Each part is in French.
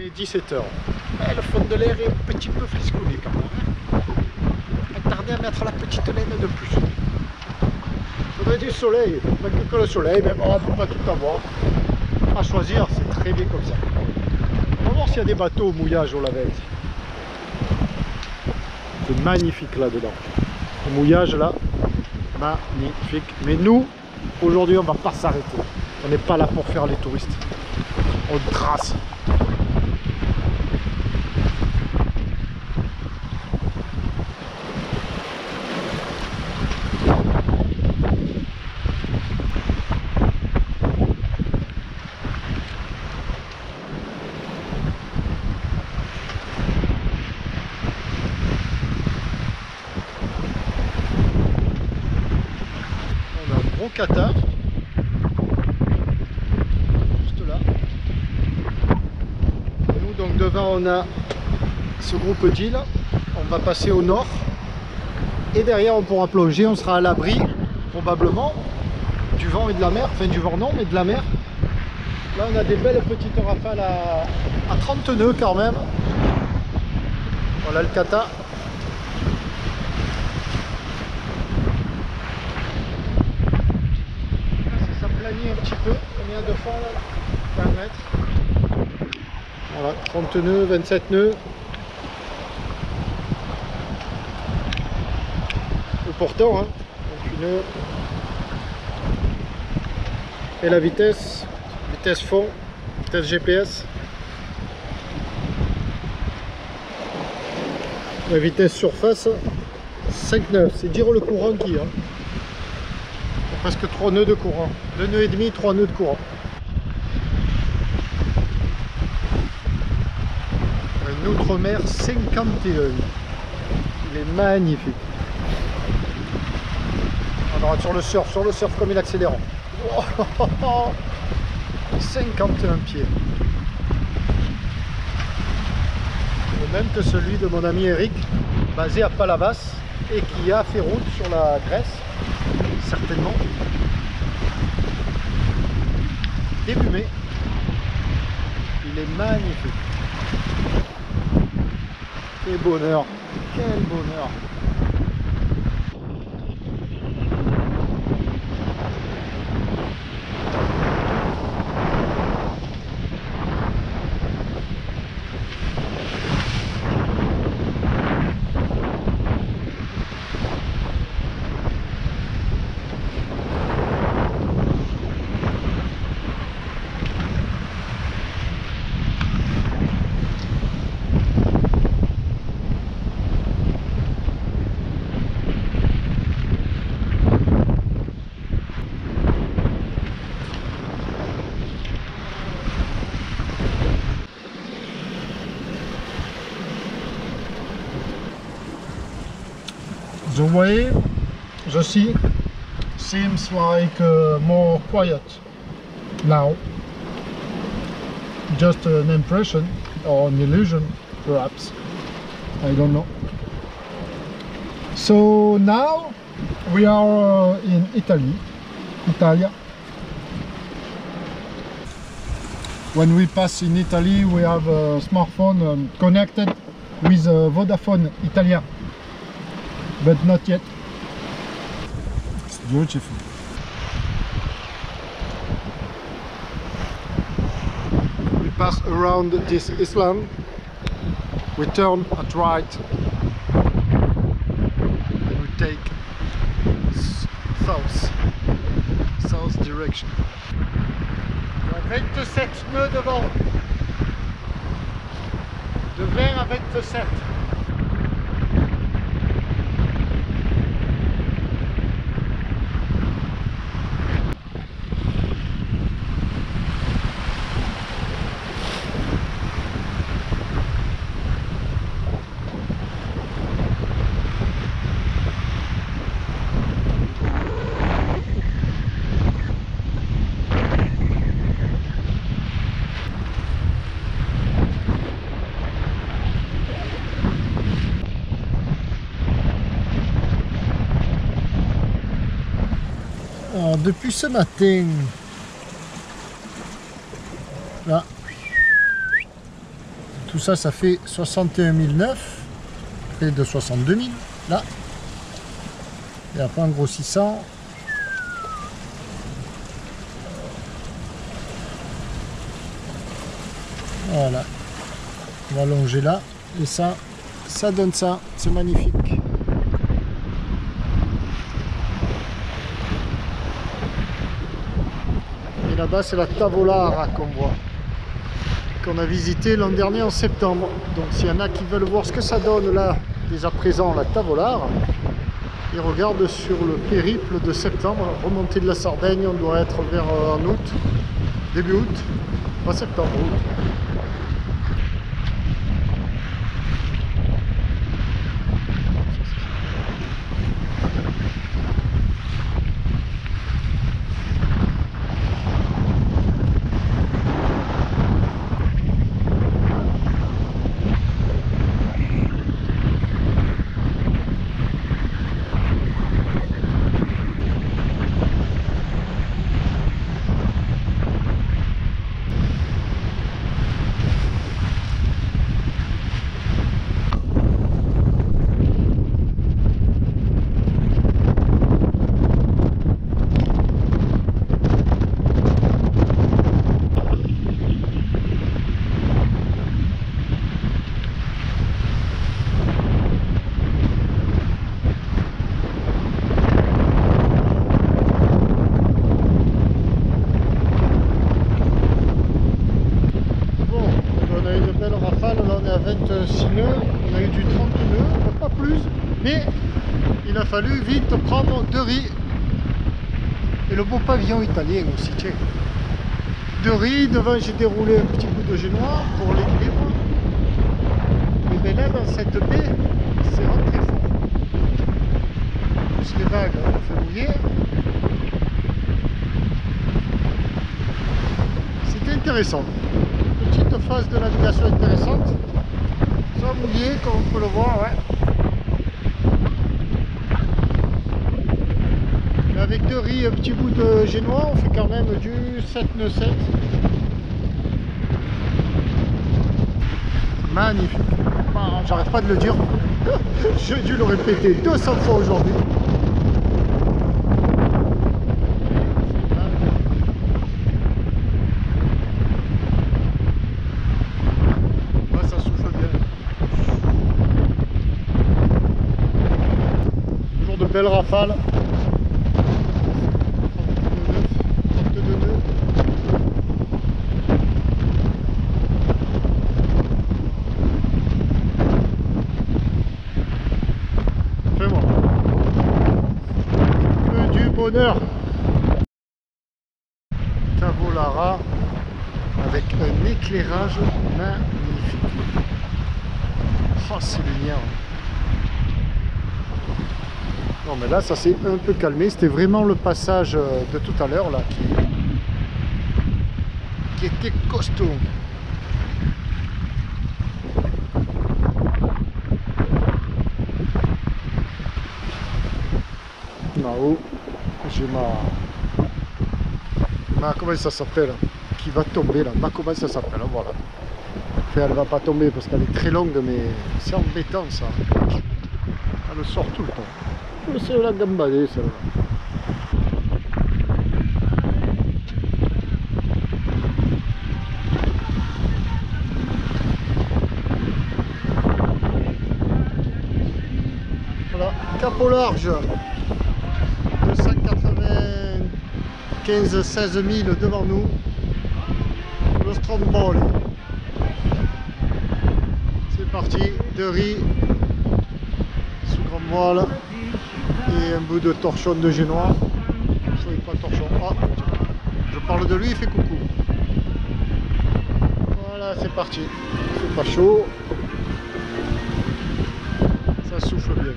est 17 h. Le fond de l'air est un petit peu frisconné quand même. Pas tarder à mettre la petite laine de plus. Il faudrait du soleil, pas que le soleil, mais bon, on ne peut pas tout avoir. À choisir, c'est très bien comme ça. On va voir s'il y a des bateaux au mouillage au Lavette. C'est magnifique là-dedans. Le mouillage là, magnifique. Mais nous, aujourd'hui, on ne va pas s'arrêter. On n'est pas là pour faire les touristes. On trace. Qatar, juste là. Nous donc devant on a ce groupe d'îles, on va passer au nord et derrière on pourra plonger, on sera à l'abri probablement du vent et de la mer, enfin du vent non mais de la mer. Là on a des belles petites rafales à 30 nœuds quand même. Voilà le Qatar. Un petit peu, combien de fond là, 20 mètres. Voilà, 30 nœuds, 27 nœuds. Le portant, hein, 28 nœuds. Et la vitesse fond, vitesse GPS. La vitesse surface, 5 nœuds, c'est dire le courant qui a. Presque 3 nœuds de courant, 2 nœuds et demi, 3 nœuds de courant. Un Outremer 51, il est magnifique. On aura sur le surf comme il accélère. Oh, 51 pieds. Le même que celui de mon ami Eric, basé à Palavas et qui a fait route sur la Grèce. Certainement début mai. Il est magnifique. Quel bonheur, quel bonheur. The way, the sea, seems like more quiet now. Just an impression or an illusion, perhaps. I don't know. So now we are in Italia. When we pass in Italy, we have a smartphone connected with Vodafone Italia. But not yet. It's beautiful. We pass around this island. We turn at right. And we take south direction. 27 nœuds de vent. De 20 à 27. Alors, depuis ce matin, là, Tout ça, ça fait 61 009, près de 62 000 là. Et après en grossissant, voilà, on va longer là et ça donne ça, c'est magnifique. Et là-bas c'est la Tavolara qu'on voit, qu'on a visité l'an dernier en septembre. Donc s'il y en a qui veulent voir ce que ça donne là, dès à présent la Tavolara, ils regardent sur le périple de septembre, remontée de la Sardaigne, on doit être vers en août, début août, pas septembre, août. On est à 26 nœuds, on a eu du 30 nœuds, pas plus, mais il a fallu vite prendre 2 riz et le beau pavillon italien aussi, tiens. 2 riz, devant j'ai déroulé un petit bout de génois pour l'équilibre. Et bien là dans cette baie, c'est rentré fort. Plus les vagues ont fait mouiller. C'était intéressant. Petite phase de navigation intéressante, sans mouiller comme on peut le voir, ouais. Mais avec 2 riz et un petit bout de génois, on fait quand même du 7 nœuds 7. Magnifique. Bah, j'arrête pas de le dire. J'ai dû le répéter 200 fois aujourd'hui. Belle rafale. 32 nœuds. Fais-moi. Que du bonheur. Tavolara avec un éclairage magnifique. Oh, c'est lumière. Non mais là ça s'est un peu calmé, c'était vraiment le passage de tout à l'heure là qui était costaud. Là-haut j'ai ma comment ça s'appelle, qui va tomber là, comment ça s'appelle, voilà. Enfin, elle va pas tomber parce qu'elle est très longue, mais c'est embêtant ça. Elle sort tout le temps. C'est la gambadée celle-là. Voilà, cap au large, 295-16 000 devant nous, le Stromboli. C'est parti, 2 riz sous grande voile. Et un bout de torchon de génois. Soyez pas torchon. Ah, je parle de lui, il fait coucou. Voilà, c'est parti. C'est pas chaud. Ça souffle bien.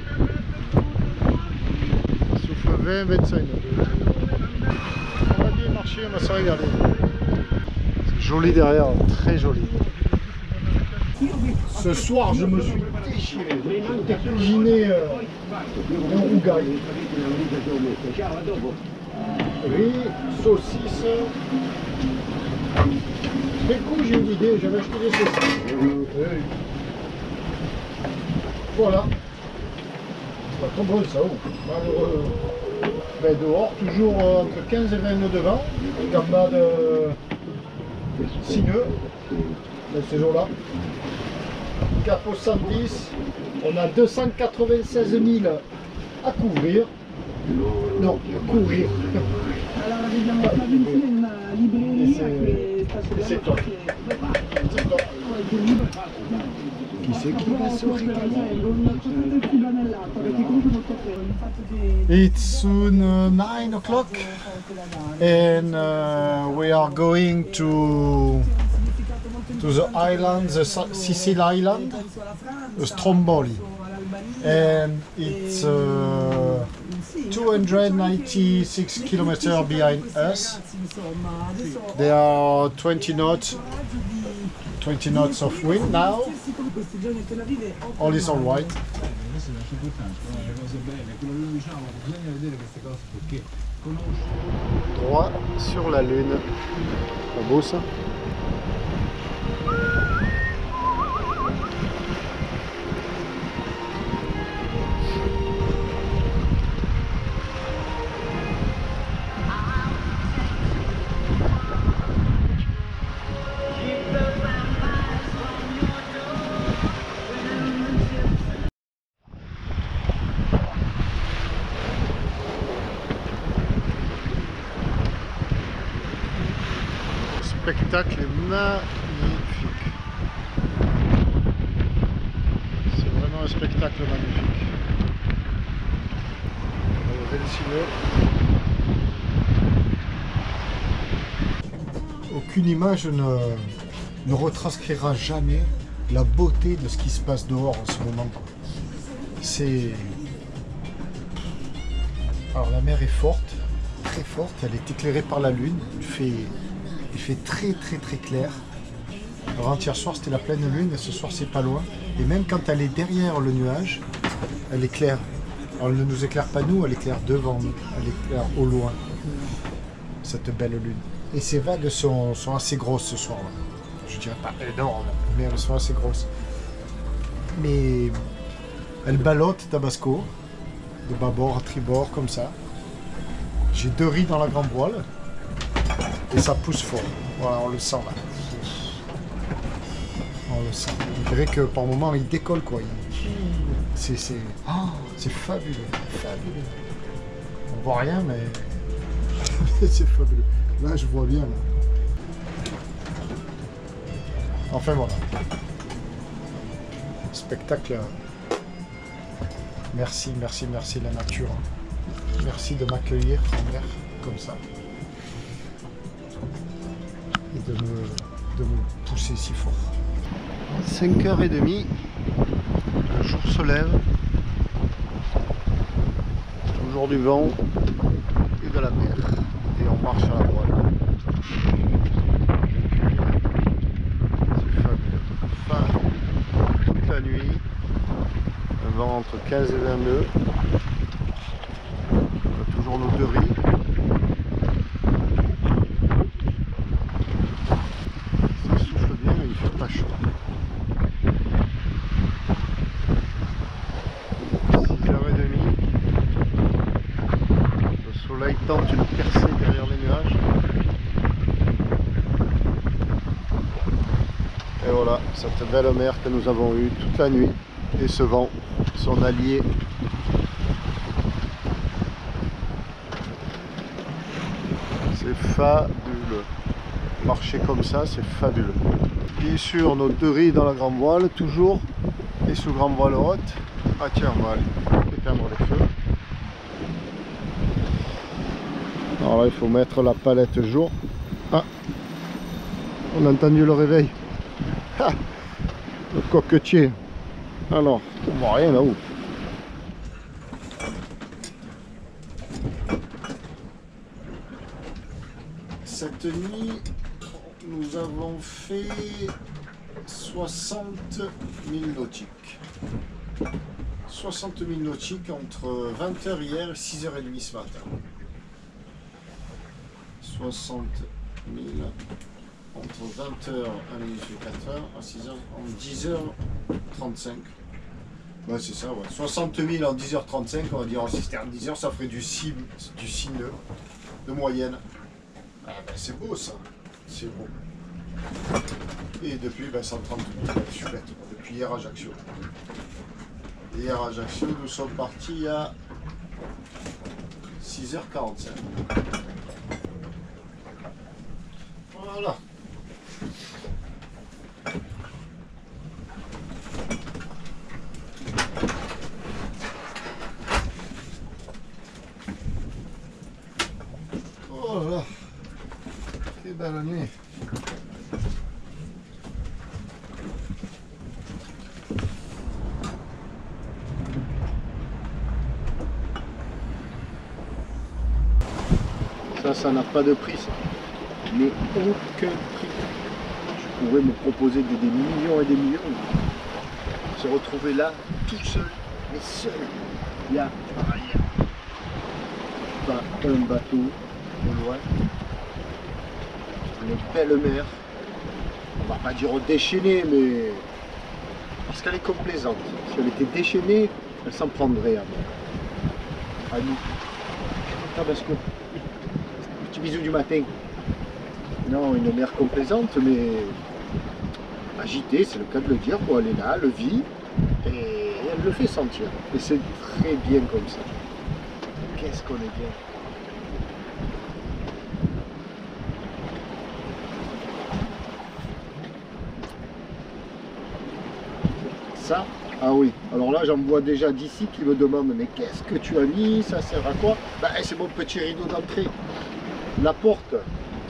Ça souffle 20-25. On va bien marcher, on va se regarder. C'est joli derrière, très joli. Ce soir, je me suis déchiré. J'ai cuisiné un rougail. Riz, saucisse, Après coup, j'ai une idée, j'avais acheté des saucisses. Voilà. Pas trop bon ça, malheureux. Ben, dehors, toujours entre 15 et 20 nœuds de vent, gambade 6 nœuds, dans ces jours-là. Capot 110, on a 296 000 à couvrir. Non, à courir. C'est toi. Qui c'est qui va sourire? It's soon 9 o'clock and we are going to the island, the Sicily island, Stromboli, and it's 296 kilometers behind us. There are 20 knots of wind now. All is all right. Droit sur la lune. Pas beau ça? Le spectacle est magnifique. C'est vraiment un spectacle magnifique. On va lever le ciel. Aucune image ne retranscrira jamais la beauté de ce qui se passe dehors en ce moment. C'est... Alors la mer est forte, très forte, elle est éclairée par la lune, il fait très clair. Avant-hier soir c'était la pleine lune et ce soir c'est pas loin. Et même quand elle est derrière le nuage, elle éclaire. Alors, elle ne nous éclaire pas nous, elle éclaire devant nous, elle éclaire au loin. Cette belle lune. Et ces vagues sont assez grosses ce soir-là. Je dirais pas énormes, mais elles sont assez grosses. Mais elles ballottent Tabasco, de bâbord à tribord comme ça. J'ai 2 riz dans la grande voile. Et ça pousse fort. Voilà, on le sent là. On le sent. On dirait que par moment il décolle quoi. C'est fabuleux. Fabuleux. On voit rien mais c'est fabuleux. Là je vois bien. Là. Enfin voilà. Spectacle. Merci la nature. Merci de m'accueillir en mer comme ça. Et de me pousser si fort. 5h30, le jour se lève, toujours du vent et de la mer, et on marche à la voile. C'est fabuleux. Enfin, toute la nuit, un vent entre 15 et 20 nœuds, on a toujours nos 2 riz. Tente une percée derrière les nuages. Et voilà, cette belle mer que nous avons eue toute la nuit. Et ce vent, son allié. C'est fabuleux. Marcher comme ça, c'est fabuleux. Bien sûr, nos 2 riz dans la grande voile, toujours. Et sous grande voile haute. Ah tiens, on va aller éteindre les feux. Alors là, il faut mettre la palette jour. Ah, on a entendu le réveil. Ah, le coquetier. Alors, on voit rien là-haut. Cette nuit, nous avons fait 60 000 nautiques. 60 000 nautiques entre 20h hier et 6h30 ce matin. 60 000, entre 20h à 4h, à 6h, en 10h35. Ouais, c'est ça, ouais. 60 000 en 10h35, on va dire en cisterne 10h, ça ferait du 6 nœuds de moyenne. Ah, ben, c'est beau ça, c'est beau. Et depuis 130 000, je suis bête, depuis hier à Ajaccio. Hier à Ajaccio, nous sommes partis à 6h45. Voilà. Oh là, quelle belle nuit. Ça n'a pas de prix, ça. Mais aucun prix. Je pourrais me proposer des millions et des millions. Se retrouver là, tout seul, mais seul. Il y a pas un bateau au loin. Une belle mer. On va pas dire déchaînée, mais parce qu'elle est complaisante. Si elle était déchaînée, elle s'en prendrait à nous. Tabasco. Petit bisou du matin. Non, une mer complaisante, mais agitée, c'est le cas de le dire. Elle est là, elle vit, et elle le fait sentir. Et c'est très bien comme ça. Qu'est-ce qu'on est bien. Ça, ah oui, alors là j'en vois déjà d'ici qui me demandent mais qu'est-ce que tu as mis, ça sert à quoi? Ben, c'est mon petit rideau d'entrée. La porte,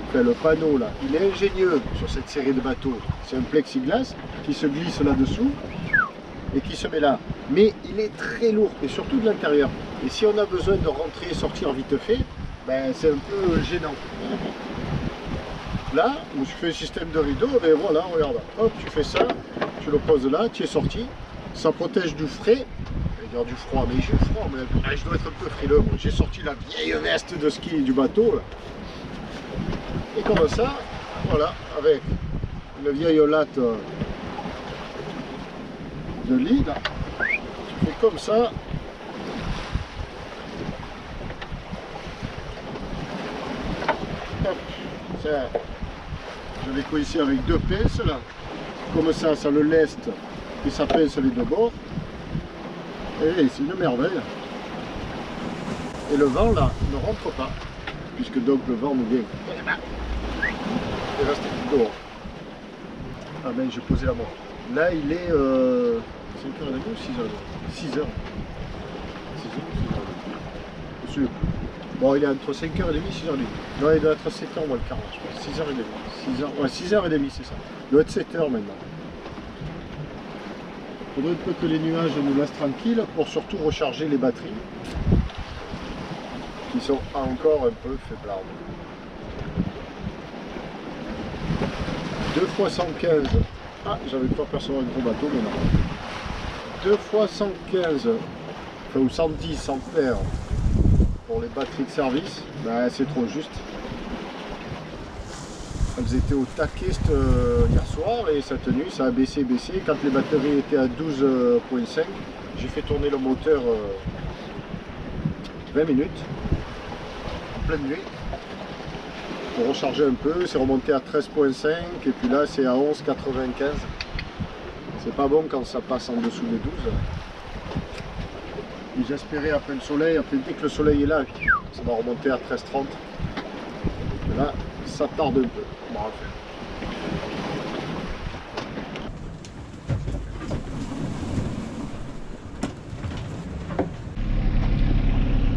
enfin, le panneau là, il est ingénieux sur cette série de bateaux. C'est un plexiglas qui se glisse là-dessous et qui se met là. Mais il est très lourd et surtout de l'intérieur. Et si on a besoin de rentrer et sortir vite fait, ben, c'est un peu gênant. Là, où je fais un système de rideau, ben voilà, regarde, hop, tu fais ça, tu le poses là, tu es sorti, ça protège du frais, je vais dire du froid, mais j'ai froid, mais je dois être un peu frileux. J'ai sorti la vieille veste de ski du bateau, là. Et comme ça, voilà, avec une vieille latte de lit, là, tu fais comme ça. Hop, ça. Je vais coincer avec deux pinces là, comme ça, ça le leste et ça pince les deux bords. Et c'est une merveille. Et le vent là ne rentre pas, puisque donc le vent nous vient. Et reste dehors. Ah ben j'ai posé la montre. Là il est 5h30 ou 6h? 6h. 6h ou 6h? Bon, il est entre 5h30 et 6h30. Non, il doit être 7h moins le quart, je pense. 6h30. 6h, ouais, 6h30, c'est ça. Il doit être 7h maintenant. Il faudrait un peu que les nuages nous laissent tranquilles pour surtout recharger les batteries qui sont encore un peu faiblardes. 2 fois 115. Ah, j'avais pas percevoir un gros bateau, mais non. 2 fois 115, enfin, ou 110 ampères. Pour les batteries de service, ben, c'est trop juste. Elles étaient au taquet hier soir et cette nuit ça a baissé. Quand les batteries étaient à 12,5, j'ai fait tourner le moteur 20 minutes en pleine nuit pour recharger un peu. C'est remonté à 13,5 et puis là c'est à 11,95. C'est pas bon quand ça passe en dessous des 12. J'espérais après le soleil, après dès que le soleil est là, ça va remonter à 13,30. Là, ça tarde un peu. Bref.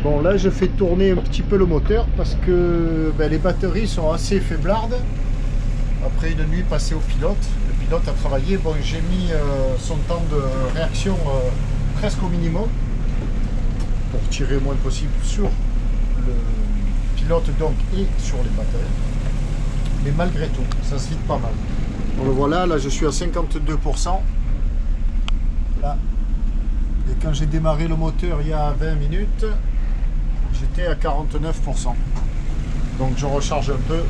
Bon, là je fais tourner un petit peu le moteur parce que ben, les batteries sont assez faiblardes. Après une nuit passée au pilote, le pilote a travaillé. Bon, j'ai mis son temps de réaction presque au minimum, pour tirer le moins possible sur le pilote donc et sur les batteries. Mais malgré tout, ça se vide pas mal. On le voit là, je suis à 52%. Là. Et quand j'ai démarré le moteur il y a 20 minutes, j'étais à 49%. Donc je recharge un peu.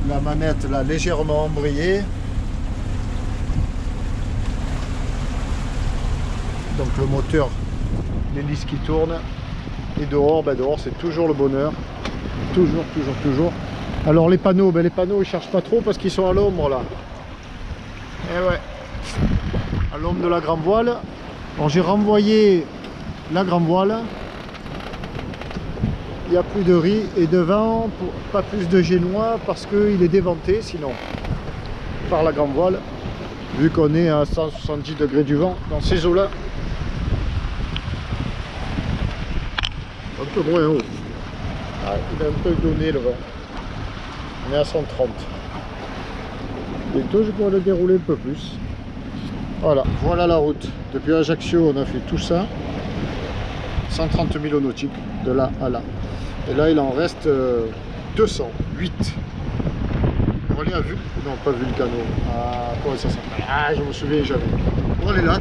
la manette là légèrement embrayée. Donc le moteur, l'hélice qui tourne. Et dehors, dehors c'est toujours le bonheur. Toujours, toujours, toujours. Alors les panneaux, les panneaux ils cherchent pas trop parce qu'ils sont à l'ombre là. Et ouais. À l'ombre de la grand voile. Alors j'ai renvoyé la grand voile. Il n'y a plus de riz et de vent, pas plus de génois parce qu'il est déventé sinon par la grand voile. Vu qu'on est à 170 degrés du vent dans ces eaux là. Un peu moins haut. Ah, il a un peu donné le vent. On est à 130. Bientôt je pourrais le dérouler un peu plus. Voilà, voilà la route. Depuis Ajaccio on a fait tout ça. 130 000 nautiques de là à là. Et là il en reste 208. On va aller à non pas Vulcano. Ah, comment ça s'appelle? Ah, je me souviens jamais. Bon, on est là.